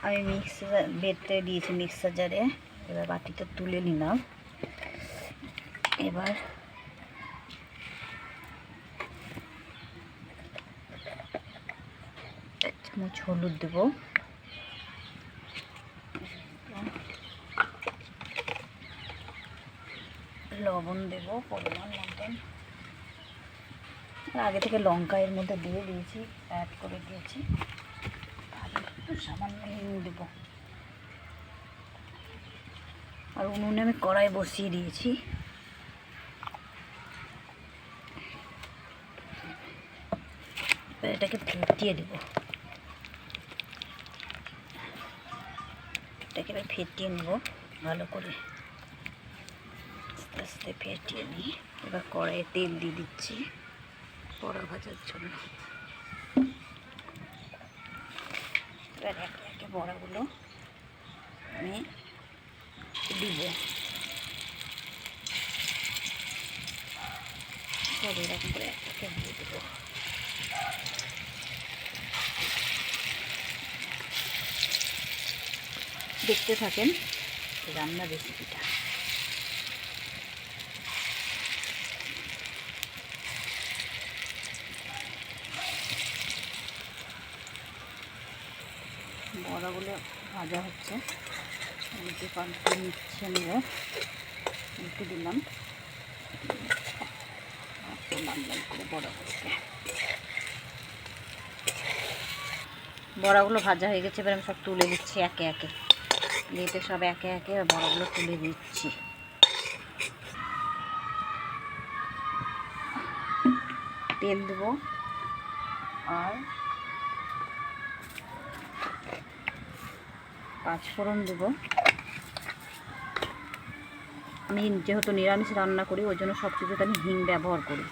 আমি মিক্সার বেটে দিয়েছি মিক্সার জারে। এবার বাটিতে তুলে নিলাম। এবার এক চামচ হলুদ দেব, লবণ দেব পরিমাণ মতন। আগে থেকে লঙ্কা এর মধ্যে দিয়ে দিয়েছি, অ্যাড করে দিয়েছি। আর একটু সামান্য হিং দেব। আর উনুনে আমি কড়াই বসিয়ে দিয়েছি। এটাকে ফেটিয়ে দেব। এটাকে এবার ফেটিয়ে নেব ভালো করে, আস্তে আস্তে ফেটিয়ে নিই। এবার কড়াইয়ে তেল দিয়ে দিচ্ছি বড়া ভাজার জন্য। এবার একে একে বড়াগুলো আমি দিব। সব এরকম করে এক একে দিয়ে দেবো। দেখতে থাকেন রান্নার রেসিপিটা। বড়াগুলো ভাজা হচ্ছে, উল্টে পাল্টে নিচ্ছে নিয়ে উল্টে দিলাম। লাল লাল করে বড়াগুলো ভাজা হয়ে গেছে। এবার আমি সব তুলে দিচ্ছি একে একে। প্লেটে সব একে একে বড়াগুলো তুলে দিচ্ছি। তেল দেবো আর পাঁচফোড়ন দেবো। আমি যেহেতু নিরামিষ রান্না করি ওই জন্য সব কিছুতে আমি হিং ব্যবহার করি।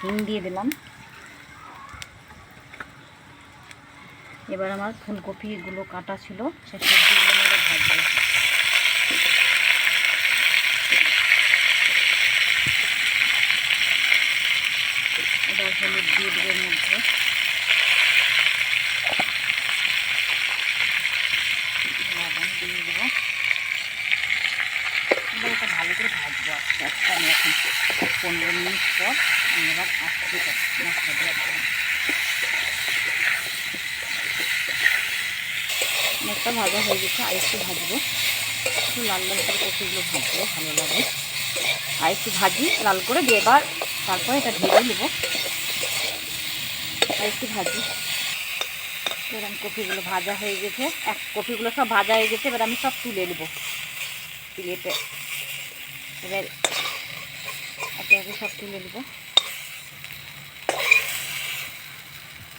হিং দিয়ে দিলাম। এবার আমার ফুলকপিগুলো কাটা ছিল সে সবজিগুলো এবার ভাজবো। এবার হলুদ দিয়ে দেবো এর মধ্যে। লবণ দিয়ে দেবো। এবার এটা ভালো করে ভাজবো আস্তে আস্তে। আমি এখন 15 মিনিট পর আমি এবার আসতে মশলা দেওয়ার জন্য। অনেকটা ভাজা হয়ে গেছে, আর একটু ভাজবো। একটু লাল লাল করে কপিগুলো ভাজবো, ভালো লাগে। আর একটু ভাজি লাল করে দিয়ে এবার তারপরে এটা ঢেলে নেবো। আর একটু ভাজি। এরকম কপিগুলো ভাজা হয়ে গেছে, কপিগুলো সব ভাজা হয়ে গেছে। এবার আমি সব তুলে নেবো প্লেটে। এবার একে একে সব তুলে নেবো।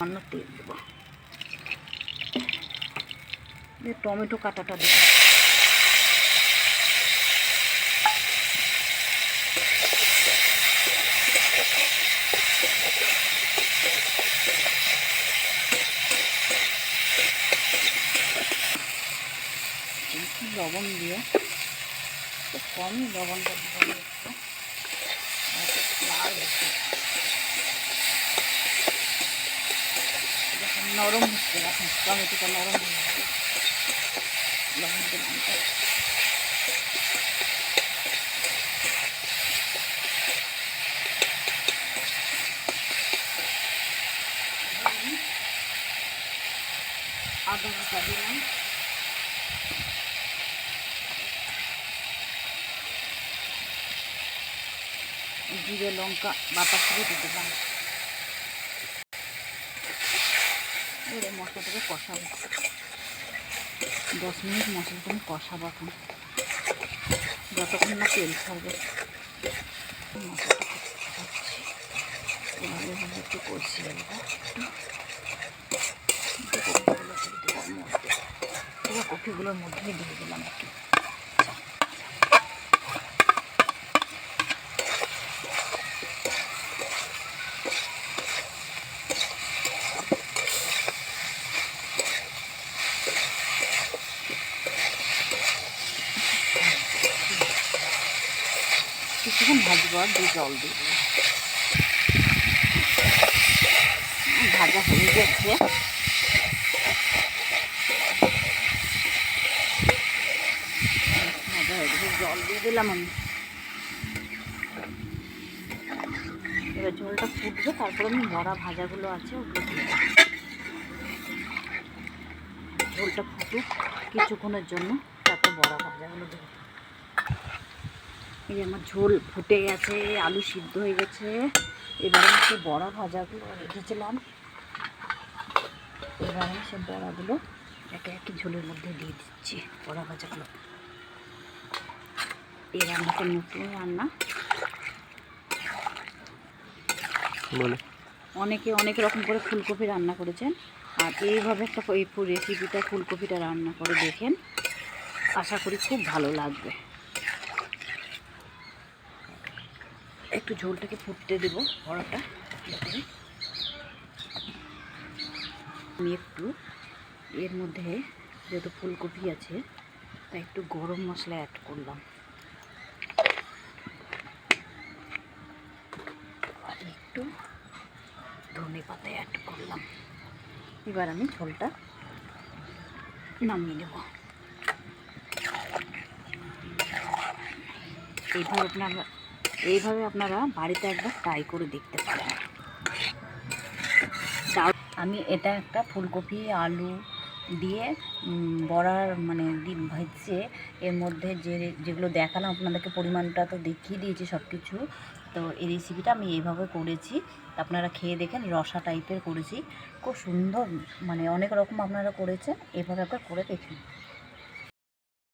অন্য তেল দেবো। টমেটো কাটাটা দেবো। লবণ দিয়ে খুব কমই লবণটা দিয়ে লাল হচ্ছে, যখন নরম হচ্ছে এখন টমেটোটা নরম হয়ে যাবে। লবণ দিলাম। আদা বাটা দিলাম। জিরে লঙ্কা বাটা করে দিয়ে দিলাম। এবারে মশলাটাকে কষাবো। 10 মিনিট মশলাটা আমি কষাবো এখন, যতক্ষণ না তেল ছাড়বে। মশলাটা কষাচ্ছি, এভাবে একটু কষিয়ে দেবো। কপিগুলোর মধ্যে দিয়ে দিলাম একটু। কিছুক্ষণ ভাজবো আর দিয়ে জল দিয়ে দেবো। ভাজা হয়ে গেছে। ভাজা হয়ে গেছে, জল দিয়ে দিলাম আমি। এবার ঝোলটা ফুটবে, তারপর আমি বড়া ভাজাগুলো আছে ওগুলো দিয়ে দেবো। ঝোলটা ফুটুক কিছুক্ষণের জন্য, তারপর বড়া ভাজাগুলো দেবো। এই যে আমার ঝোল ফুটে গেছে, আলু সিদ্ধ হয়ে গেছে। এবার আমি সেই বড়া ভাজাগুলো রেখেছিলাম, এবার আমি সে বড়াগুলো একে একে ঝোলের মধ্যে দিয়ে দিচ্ছি। বড়া ভাজাগুলো এই রান্নাটা নতুন রান্না, অনেকে অনেক রকম করে ফুলকপি রান্না করেছেন, আর এইভাবে একটা এই রেসিপিটা ফুলকপিটা রান্না করে দেখেন, আশা করি খুব ভালো লাগবে। একটু ঝোলটাকে ফুটতে দেব বড়াটা। আমি একটু এর মধ্যে যেহেতু ফুলকপি আছে তাই একটু গরম মশলা অ্যাড করলাম, আর একটু ধনে পাতা অ্যাড করলাম। এবার আমি ঝোলটা নামিয়ে নেব। এইভাবে আপনারা বাড়িতে একবার ট্রাই করে দেখতে পারেন। আমি এটা একটা ফুলকপি আলু দিয়ে বড়ার মানে ডিম ভাজছে, এর মধ্যে যেগুলো দেখালাম আপনাদেরকে পরিমাণটা তো দেখিয়ে দিয়েছি সব কিছু। তো এই রেসিপিটা আমি এইভাবে করেছি, আপনারা খেয়ে দেখেন, রসা টাইপের করেছি, খুব সুন্দর, মানে অনেক রকম আপনারা করেছেন, এভাবে একবার করে দেখুন।